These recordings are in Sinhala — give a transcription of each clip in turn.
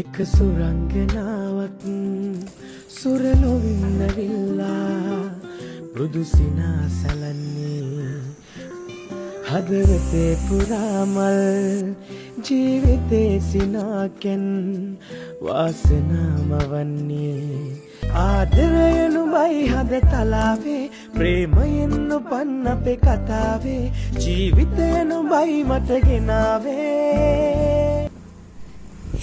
එක සුරංගනාවක් සුරනොවින්නවිල්ලා මෘදු සිනාසලන්නේ හදවතේ පුරාමල් ජීවිතේ සිනාකෙන් වාසනාම වන්නේ ආදරයනුමයි හද තලාවේ ප්‍රේමයෙන් උපන් අපේ කතාවේ ජීවිතයනුමයි මට ගෙනාවේ.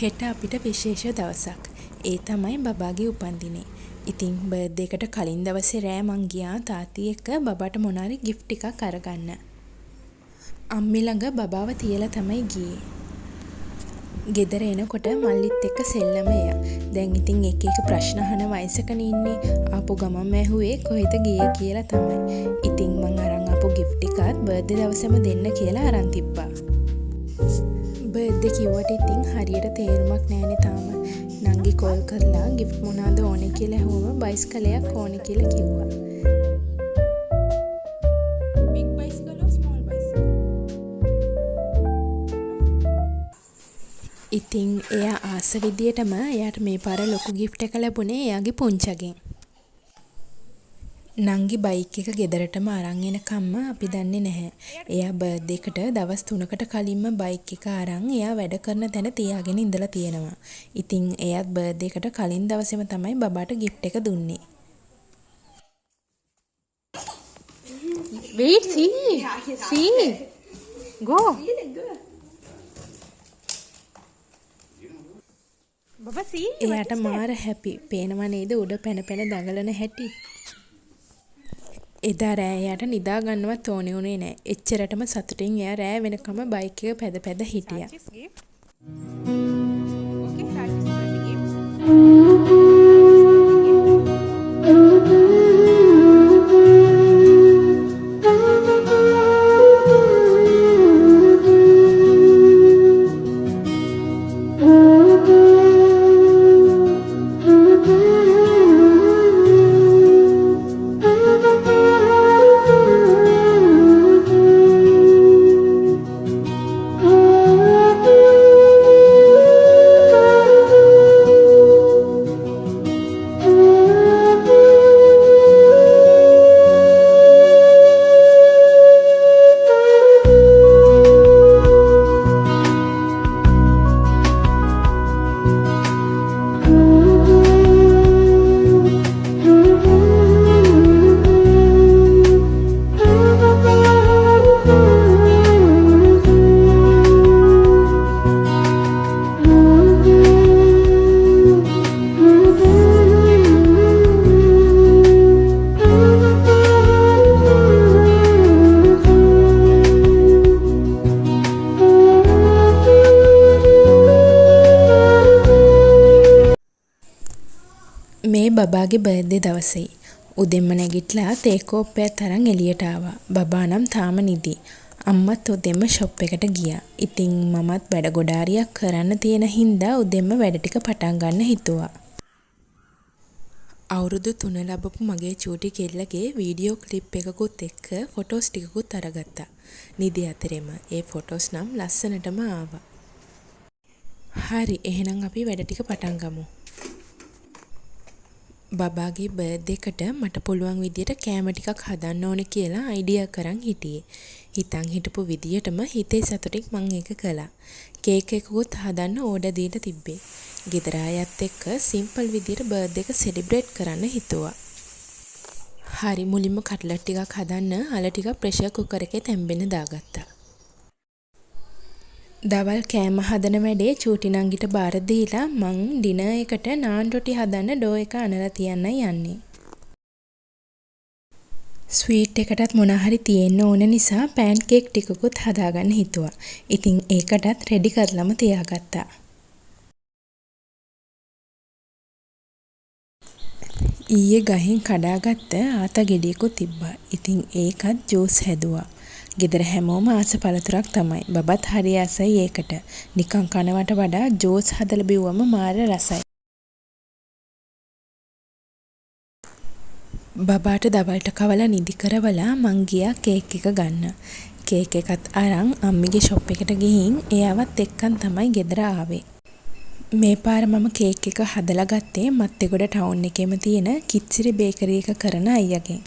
හෙට අපිට විශේෂ දවසක්. ඒ තමයි බබාගේ උපන්දිනේ. ඉතින් බර්ත්ඩේ එකට කලින් දවසේ රෑ මං ගියා තාත්ති එක්ක බබාට මොනාරි gift ටිකක් අරගන්න. අම්මි ළඟ බබාව තියලා තමයි ගියේ. ගෙදර එනකොට මල්ලිත් එක්ක සෙල්ලම එයා. දැන් ඉතින් එක එක ප්‍රශ්න අහන වයසකනේ ඉන්නේ. ආපු ගමන් ඇහුවේ කොහෙද ගියේ කියලා තමයි. ඉතින් මං අරන් ආපු gift ටිකත් බර්ත්ඩේ දවසේම දෙන්න කියලා අරන් තිබ්බා. බර්ත්ඩේ කිව්වට ඉතින් හරියට තේරුමක් නැහැනේ තාම. නංගි කෝල් කරලා gift මොනවාද ඕනේ කියලා ඇහුවම බයිසිකලයක් ඕනේ කියලා කිව්වා. big bicycle or small bicycle? ඉතින් එයා ආස විදියටම එයාට මේ පාර ලොකු gift එක ලැබුණේ එයාගේ පුංචගෙන්. නංගි බයික් එක ගෙදරටම අරන් එනකම්ම අපි දන්නේ නැහැ. එයා බර්ත්ඩේ එකට දවස් 3කට කලින්ම බයික් එක අරන් එයා වැඩ කරන තැන තියාගෙන ඉඳලා තියෙනවා. ඉතින් එයාත් බර්ත්ඩේ එකට කලින් දවසේම තමයි බබාට gift එක දුන්නේ. Wait, see, go. Baba, see. එයාට මාර හැපි. පේනවා නේද උඩ පැන පැන දඟලන හැටි. එදා රෑ එයාට නිදා ගන්නවත් ඕනේ උනේ නැහැ. එච්චරටම සතුටින් එයා රෑ වෙනකම බයික් එක පැද පැද හිටියා. Okay, start this game. මේ බබාගේ බර්ත්ඩේ දවසේ උදෙන්ම නැගිටලා තේ කෝප්පයක් තරම් එළියට ආවා. බබා නම් තාම නිදි. අම්මත් උදෙන්ම ෂොප් එකට ගියා. ඉතින් මමත් වැඩ ගොඩාරියක් කරන්න තියෙන හින්දා උදෙන්ම වැඩ ටික පටන් ගන්න හිතුවා. අවුරුදු 3 ලැබපු මගේ චූටි කෙල්ලගේ වීඩියෝ ක්ලිප් එකකුත් එක්ක ෆොටෝස් ටිකකුත් අරගත්තා. නිදි අතරෙම ඒ ෆොටෝස් නම් ලස්සනටම ආවා. හරි එහෙනම් අපි වැඩ ටික පටන් ගමු. බබාගේ බර්ත්ඩේ එකට මට පුළුවන් විදියට කෑම ටිකක් හදන්න ඕනේ කියලා අයිඩියා කරන් හිටියේ. හිතන් හිටපු විදියටම හිතේ සතුටින් මම ඒක කළා. කේක් එකකුත් හදන්න ඕඩර් දීලා තිබ්බේ. ගෙදර අයත් එක්ක සිම්පල් විදියට බර්ත්ඩේ එක සෙලිබ්‍රේට් කරන්න හිතුවා. හරි මුලින්ම කට්ලට් ටිකක් හදන්න අල ටික ප්‍රෙෂර් කුකර් එකේ තැම්බෙන්න දාගත්තා. දවල් කෑම හදන වැඩේ චූටි නංගිට බාර දීලා මං ඩිනර් එකට නාන් රොටි හදන්න ඩෝ එක අනලා තියන්නයි යන්නේ. ස්වීට් එකටත් මොනා හරි තියෙන්න ඕන නිසා පෑන් කේක් ටිකකුත් හදාගන්න හිතුවා. ඉතින් ඒකටත් රෙඩි කරලම තියාගත්තා. ඊයේ ගහෙන් කඩාගත්ත ආතා ගෙඩියකුත් තිබ්බා. ඉතින් ඒකත් ජූස් හැදුවා. ගෙදර හැමෝම ආස පළතුරක් තමයි. බබත් හරි ආසයි ඒකට. නිකන් කනවට වඩා ජූස් හදලා බිව්වම මාර රසයි. බබාට දවල්ට කවලා නිදි කරවලා මං ගියා කේක් එක ගන්න. කේක් එකත් අරන් අම්මිගේ ෂොප් එකට ගිහින් එයාවත් එක්කන් තමයි ගෙදර ආවේ. මේ පාර මම කේක් එක හදලා ගත්තේ මත්තේගොඩ ටවුන් එකේම තියෙන කිත්සිරි බේකරි එක කරන අයියාගෙන්.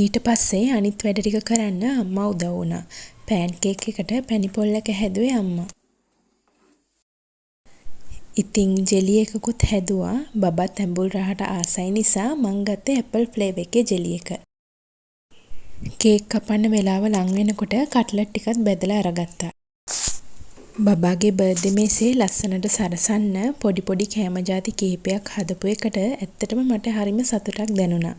ඊට පස්සේ අනිත් වැඩ ටික කරන්න අම්මා උදව් වුණා. පෑන් කේක් එකට පැණි පොල්ලක හැදුවේ අම්මා. ඉතින් ජෙලි එකකුත් හැදුවා. බබත් ඇඹුල් රහට ආසයි නිසා මං ගත්තේ ඇපල් ෆ්ලේවර් එකේ ජෙලි එක. කේක් කපන්න වෙලාව ලං වෙනකොට කට්ලට් ටිකත් බෙදලා අරගත්තා. බබාගේ බර්ත්ඩේ මේසේ ලස්සනට සරසන්න පොඩි පොඩි කෑම ಜಾති කිහිපයක් හදපු එකට ඇත්තටම මට හරිම සතුටක් දැනුණා.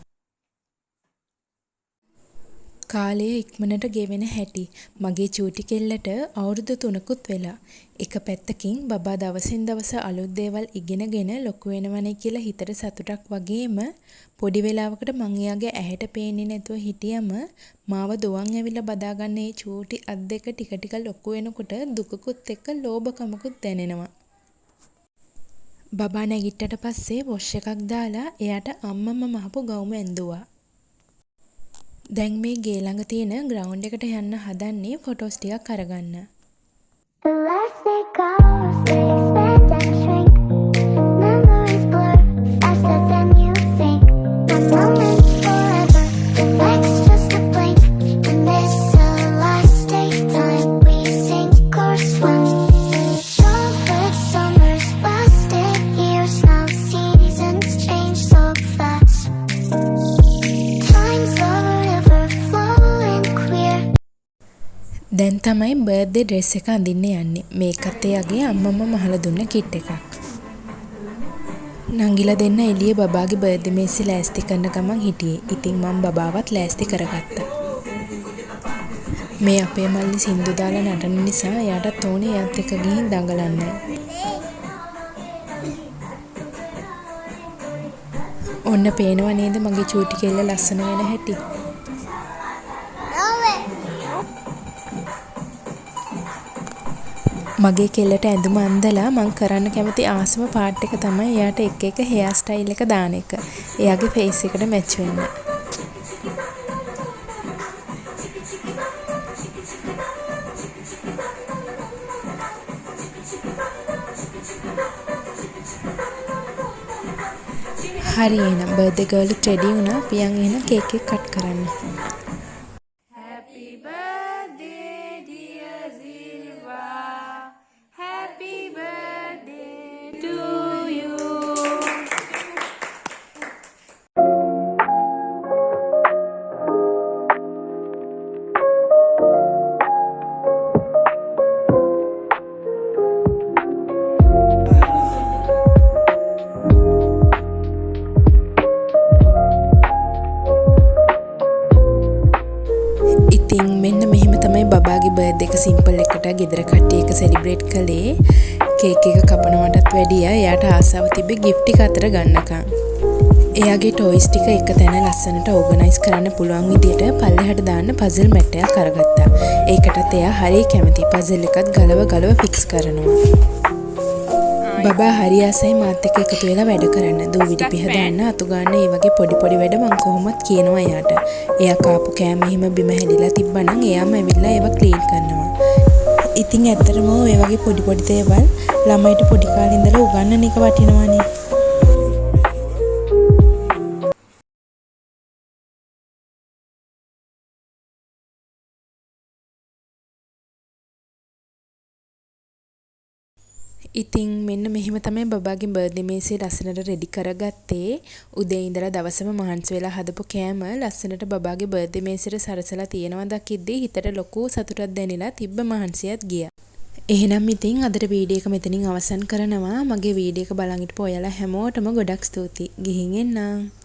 කාලය ඉක්මනට ගෙවෙන හැටි මගේ චූටි කෙල්ලට අවුරුදු 3කුත් වෙලා. එක පැත්තකින් බබා දවසින් දවස අලුත් දේවල් ඉගෙනගෙන ලොකු වෙනවනේ කියලා හිතට සතුටක් වගේම පොඩි වෙලාවකට මං එයාගේ ඇහැට පේන්නේ නැතුව හිටියම මාව දුවන් ඇවිල්ලා බදාගන්න ඒ චූටි අත් දෙක ටික ටික ලොකු වෙනකොට දුකකුත් එක්ක ලෝභකමකුත් දැනෙනවා. බබා නැගිට්ටට පස්සේ වොෂ් එකක් දාලා එයාට අම්මම මහපු ගවුම ඇඳුවා. දැන් මේ ගේ ළඟ තියෙන ග්‍රවුන්ඩ් එකට යන්න හදන්නේ ෆොටෝස් ටිකක් අරගන්න. The last they goes, they expand and shrink. Memories blur faster than you think. One moment forever, the next just a blink. And this the last day time we sink or swim. Chocolate summers lasted years now. Seasons change so fast. Time's a river flowing clear. දැන් තමයි බර්ත්ඩේ ඩ්‍රෙස් එක අඳින්න යන්නේ. මේකත් එයාගේ අම්මම මහලා දුන්න කිට් එකක්. නංගිලා දෙන්න එළියේ බබාගේ බර්ත්ඩේ මේසෙ ලෑස්ති කරන ගමන් හිටියේ. ඉතින් මම බබාවත් ලෑස්ති කරගත්තා. මේ අපේ මල්ලි සින්දු දාලා නටන නිසා එයාටත් ඕනේ එයාත් එක්ක ගිහින් දඟලන්න. ඔන්න පේනව නේද මගේ චූටි කෙල්ල ලස්සන වෙන හැටි. මගේ කෙල්ලට ඇඳුම අඳලා මං කරන්න කැමති ආසම පාට් එක තමයි එයාට එක එක හෙයාර් ස්ටයිල් එක දාන එක. එයාගේ ෆේස් එකට මැච් වෙන්න. හරි එහෙනම් බර්ත්ඩේ ගර්ල් රෙඩි වුණා. පියන් එහෙනම් කේක් එක කට් කරන්න. ඉතින් මෙන්න මෙහෙම තමයි බබාගේ බර්ත්ඩේ එක සිම්පල් එකට ගෙදර කට්ටිය එක සෙලිබ්‍රේට් කළේ. කේක් එක කපනවටත් වැඩිය එයාට ආසාව තිබ්බේ ගිෆ්ට් ටික අතර ගන්නකම්. එයාගේ ටොයිස් ටික එක තැන ලස්සනට ඕගනයිස් කරන්න පුළුවන් විදියට පල්ලෙහාට දාන්න පසල් මැට් එකක් අරගත්තා. ඒකටත් එයා හරිය කැමති. පසල් එකත් ගලව ෆික්ස් කරනවා. බබා හරි ආසයි මාත් එක්ක එකතු වෙලා වැඩ කරන්න. දූවිලි පිහ දාන්න, අතු ගන්න, ඒ වගේ පොඩි වැඩ මං කොහොමත් කියනවා එයාට. එයා කාපු කෑම එහෙම බිම හැදිලා තිබ්බනම් එයාම ඇවිල්ලා ඒවා ක්ලීන් කරනවා. ඉතින් ඇත්තටම ඔය වගේ පොඩි දේවල් ළමයිට පොඩි කාලේ ඉඳලා උගන්වන එක වටිනවනේ. ඉතින් මෙන්න මෙහෙම තමයි බබාගේ බර්ත්ඩේ මේසේ ලස්සනට රෙඩි කරගත්තේ. උදේ ඉඳලා දවසම මහන්සි වෙලා හදපු කෑම ලස්සනට බබාගේ බර්ත්ඩේ මේසෙට සරසලා තියෙනවා දකිද්දී හිතට ලොකු සතුටක් දැනෙලා තිබ්බ මහන්සියත් ගියා. එහෙනම් ඉතින් අදට වීඩියෝ එක මෙතනින් අවසන් කරනවා. මගේ වීඩියෝ එක බලන් හිටපු ඔයාලා හැමෝටම ගොඩක් ස්තුතියි. ගිහින් එන්නම්.